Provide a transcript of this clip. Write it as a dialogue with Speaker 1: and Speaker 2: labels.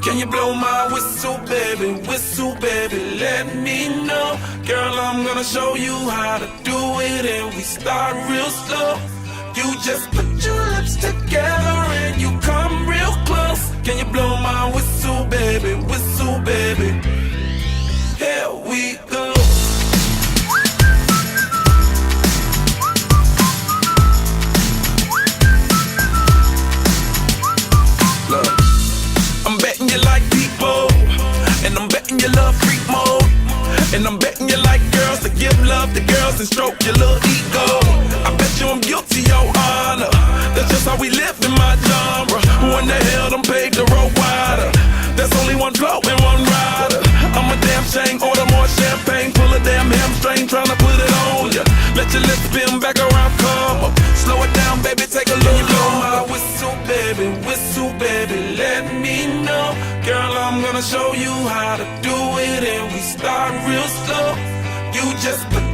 Speaker 1: Can you blow my whistle, baby, let me know. Girl, I'm gonna show you how to do it, and we start real slow. You just put your lips together and you come real close. Can you blow my whistle, baby, here we go. Look, I'm betting you like people, and I'm betting you love freak mode, and I'm betting you like girls to give love to girls and stroke your little ego. I bet you I'm guilty, your honor. That's just how we live in my genre. Who in the hell done paved the road wider? There's only one flow and one rider. I'm a damn shame, order more champagne, pull a damn hamstring, tryna put it on ya. Let your lips spin back around, come up. Slow it down, baby, take a look. Can you blow my whistle, baby, let me know. Girl, I'm gonna show you how to do it, and we start real slow. You just put